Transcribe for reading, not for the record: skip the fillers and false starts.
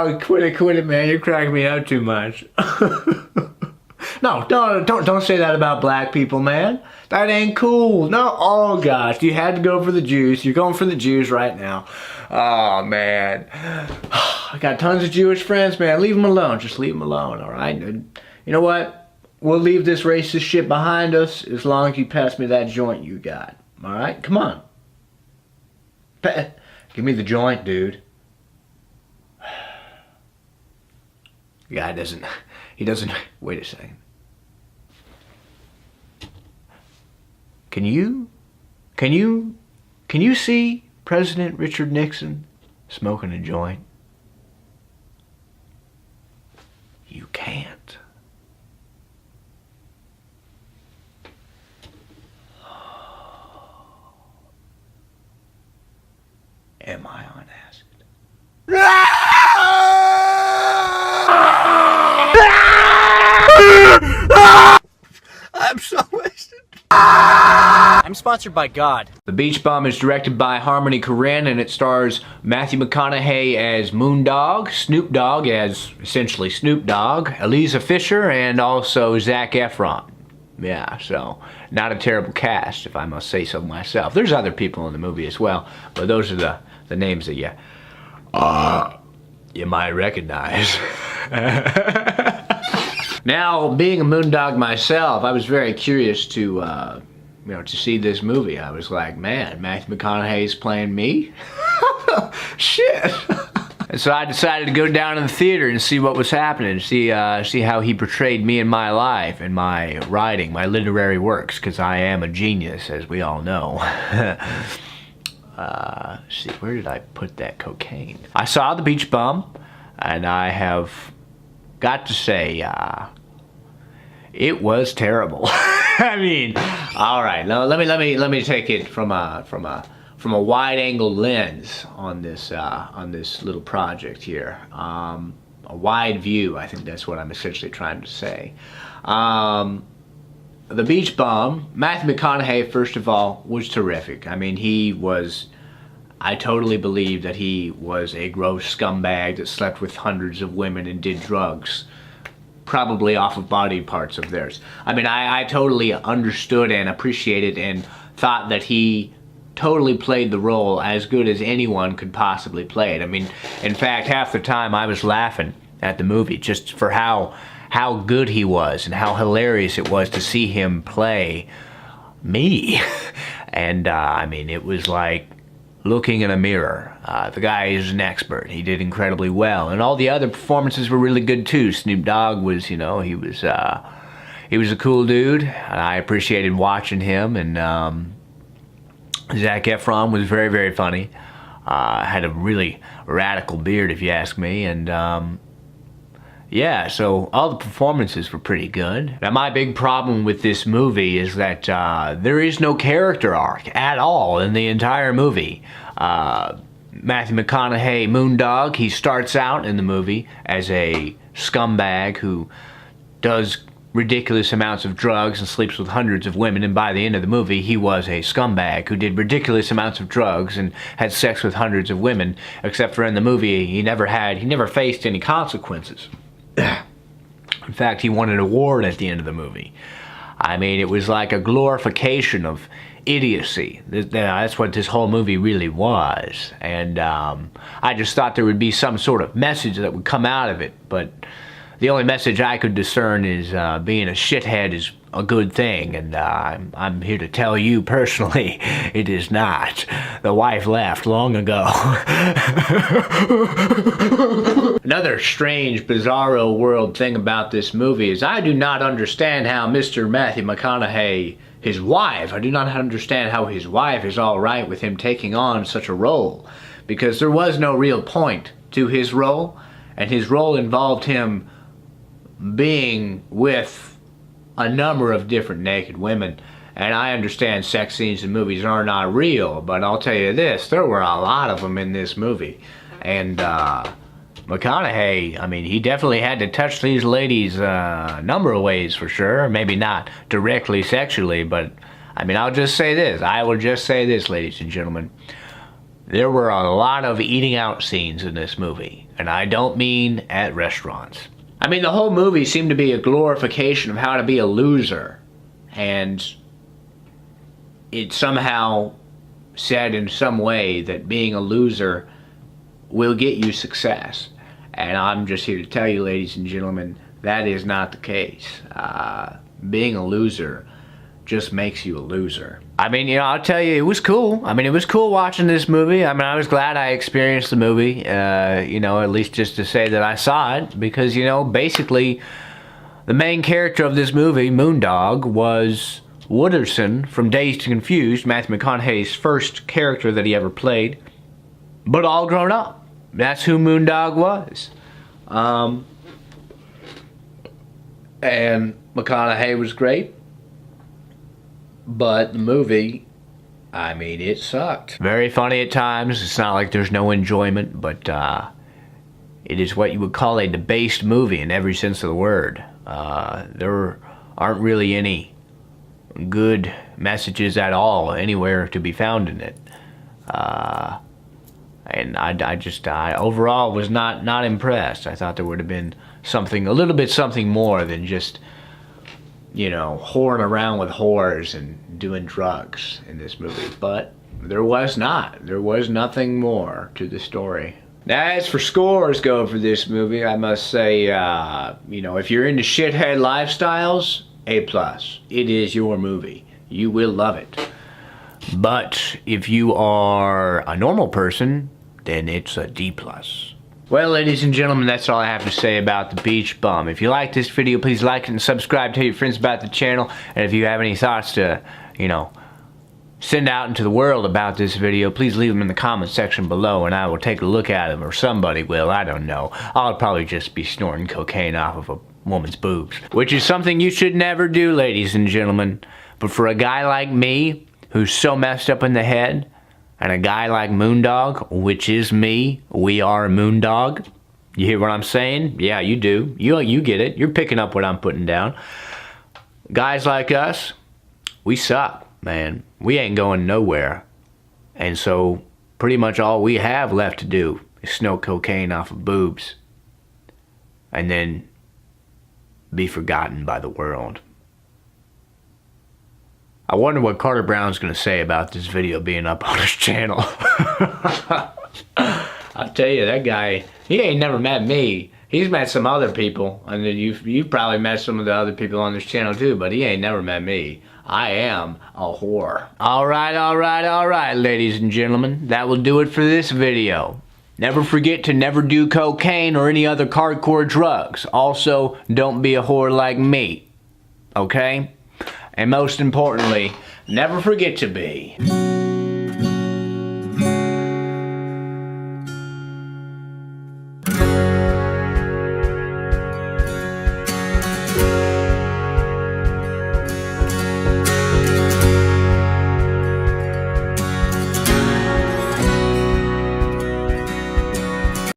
Oh, quit it, man. You're cracking me up too much. No, don't say that about black people, man. That ain't cool. No, oh gosh, you had to go for the Jews. You're going for the Jews right now. Oh man, I got tons of Jewish friends, man. Leave them alone. Just leave them alone, all right? You know what? We'll leave this racist shit behind us as long as you pass me that joint you got. All right, come on. Give me the joint, dude. The guy doesn't. He doesn't. Wait a second. Can you see President Richard Nixon smoking a joint? You can't. Am I unasked? I'm so wasted. I'm sponsored by God. The Beach Bum is directed by Harmony Korine, and it stars Matthew McConaughey as Moondog, Snoop Dogg as essentially Snoop Dogg, Isla Fisher, and also Zac Efron. Yeah, so not a terrible cast, if I must say so myself. There's other people in the movie as well, but those are the names that you might recognize. Now, being a Moondog myself, I was very curious to see this movie. I was like, man, Matthew McConaughey's playing me? Shit. And so I decided to go down to the theater and see what was happening, see how he portrayed me in my life and my writing, my literary works, because I am a genius, as we all know. See, where did I put that cocaine? I saw The Beach Bum, and I have got to say, it was terrible. I mean, all right. Now let me take it from a wide-angle lens on this little project here. A wide view. I think that's what I'm essentially trying to say. The Beach Bum, Matthew McConaughey, first of all, was terrific. I mean, I totally believe that he was a gross scumbag that slept with hundreds of women and did drugs, probably off of body parts of theirs. I mean, I totally understood and appreciated and thought that he totally played the role as good as anyone could possibly play it. I mean, in fact, half the time I was laughing at the movie just for how good he was and how hilarious it was to see him play me. And I mean, it was like looking in a mirror. The guy is an expert. He did incredibly well, and all the other performances were really good too. Snoop Dogg was, he was a cool dude, and I appreciated watching him. And Zac Efron was very, very funny. Had a really radical beard, if you ask me, and yeah, so all the performances were pretty good. Now, my big problem with this movie is that there is no character arc at all in the entire movie. Matthew McConaughey, Moondog, he starts out in the movie as a scumbag who does ridiculous amounts of drugs and sleeps with hundreds of women, and by the end of the movie he was a scumbag who did ridiculous amounts of drugs and had sex with hundreds of women, except for in the movie he never faced any consequences. In fact, he won an award at the end of the movie. I mean, it was like a glorification of idiocy. That's what this whole movie really was. And I just thought there would be some sort of message that would come out of it, but the only message I could discern is being a shithead is a good thing, and I'm here to tell you personally, it is not. The wife left long ago. Another strange, bizarro world thing about this movie is I do not understand how Mr. Matthew McConaughey, his wife, I do not understand how his wife is all right with him taking on such a role, because there was no real point to his role, and his role involved him being with a number of different naked women. And I understand sex scenes in movies are not real, but I'll tell you this, there were a lot of them in this movie. And McConaughey, I mean, he definitely had to touch these ladies a number of ways for sure. Maybe not directly sexually, but I mean, I'll just say this. I will just say this, ladies and gentlemen. There were a lot of eating out scenes in this movie, and I don't mean at restaurants. I mean, the whole movie seemed to be a glorification of how to be a loser, and it somehow said in some way that being a loser will get you success. And I'm just here to tell you, ladies and gentlemen, that is not the case. Being a loser just makes you a loser. I mean, you know, I'll tell you, it was cool. I mean, it was cool watching this movie. I mean, I was glad I experienced the movie, you know, at least just to say that I saw it, because, you know, basically, the main character of this movie, Moondog, was Wooderson from Dazed and Confused, Matthew McConaughey's first character that he ever played, but all grown up. That's who Moondog was. And McConaughey was great. But the movie, I mean, it sucked. Very funny at times. It's not like there's no enjoyment, but it is what you would call a debased movie in every sense of the word. There aren't really any good messages at all anywhere to be found in it. And I overall was not impressed. I thought there would have been something, a little bit something more than just, you know, whoring around with whores and doing drugs in this movie. But there was not. There was nothing more to the story. Now, as for scores go for this movie, I must say, you know, if you're into shithead lifestyles, A+. It is your movie. You will love it. But if you are a normal person, then it's a D+. Well, ladies and gentlemen, that's all I have to say about The Beach Bum. If you like this video, please like it and subscribe. Tell your friends about the channel. And if you have any thoughts to, you know, send out into the world about this video, please leave them in the comment section below and I will take a look at them, or somebody will, I don't know. I'll probably just be snorting cocaine off of a woman's boobs, which is something you should never do, ladies and gentlemen. But for a guy like me, who's so messed up in the head, and a guy like Moondog, which is me, we are Moondog. You hear what I'm saying? Yeah, you do. You get it. You're picking up what I'm putting down. Guys like us, we suck, man. We ain't going nowhere. And so, pretty much all we have left to do is snort cocaine off of boobs. And then be forgotten by the world. I wonder what Carter Brown's gonna say about this video being up on his channel. I'll tell you, that guy, he ain't never met me. He's met some other people, and you've probably met some of the other people on this channel too, but he ain't never met me. I am a whore. Alright, ladies and gentlemen. That will do it for this video. Never forget to never do cocaine or any other hardcore drugs. Also, don't be a whore like me. Okay? And most importantly, never forget to be